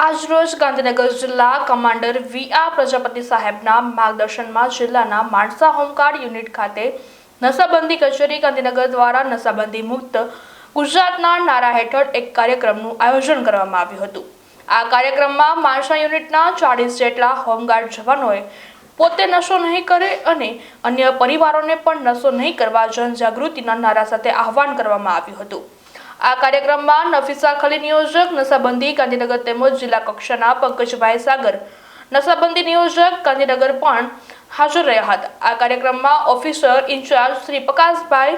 આજરોજ ગાંધીનગર જિલ્લા commander VR. Prajapati સાહેબના માર્ગદર્શનમાં જિલ્લાના માણસા હોમગાર્ડ યુનિટ ખાતે નશાબંધી કચેરી ગાંધીનગર દ્વારા નશાબંધી મુક્ત ગુજરાતના નારા હેઠળ એક કાર્યક્રમનું આયોજન કરવામાં આવ્યું હતું। આ કાર્યક્રમમાં માણસા યુનિટના 40 જેટલા હોમગાર્ડ જવાનોએ પોતે નશો નહીં કરે અને અન્ય પરિવારોને પણ નશો નહીં કરવા જનજાગૃતિના નારા સાથે આહવાન કરવામાં આવ્યું હતું। આ કાર્યક્રમમાં નફીસા ખલી નિયોજક નશાબંધી ગાંધીનગર તેમજ જિલ્લા કક્ષાના પંકજભાઈ સાગર નશાબંધી નિયોજક ગાંધીનગર પણ હાજર રહ્યા હતા। આ કાર્યક્રમમાં ઓફિસર ઇન્ચાર્જ શ્રી પ્રકાશભાઈ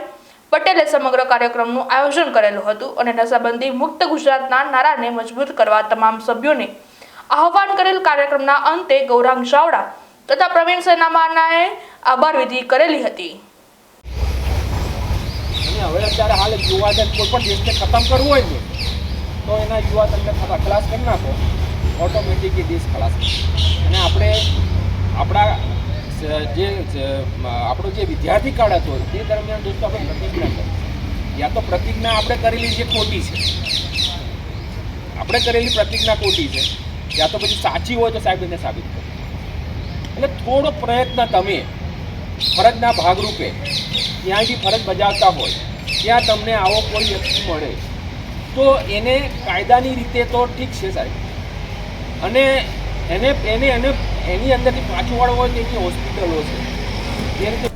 પટેલે સમગ્ર કાર્યક્રમનું આયોજન કરેલું હતું અને નશાબંધી મુક્ત ગુજરાતના નારાને મજબૂત કરવા તમામ સભ્યોને આહવાન કરેલ। કાર્યક્રમના અંતે ગૌરાંગ ચાવડા તથા પ્રવીણ સેનામાનાએ આભાર વિધિ કરેલી હતી। હવે અત્યારે હાલ યુવાધન કોઈ પણ દેશને ખતમ કરવું હોય ને તો એના યુવાધનને ખલાસ કરી નાખો, ઓટોમેટિકલી દેશ ખલાસ કરે। અને આપણે આપણો જે વિદ્યાર્થી કાળ હતો તે દરમિયાન દોસ્તો આપણે પ્રતિજ્ઞા કરી, યા તો પ્રતિજ્ઞા આપણે કરેલી જે ખોટી છે, આપણે કરેલી પ્રતિજ્ઞા ખોટી છે, યા તો પછી સાચી હોય તો સાહેબ એને સાબિત કરો। એટલે થોડો પ્રયત્ન તમે ફરજના ભાગરૂપે ત્યાંથી ફરજ બજાવતા હોય ત્યાં તમને આવો કોઈ વ્યક્તિ મળે તો એને કાયદાની રીતે તો ઠીક છે સાહેબ, અને એની અંદરથી પાછું વાળવો હોય તેની હોસ્પિટલો છે, જે રીતે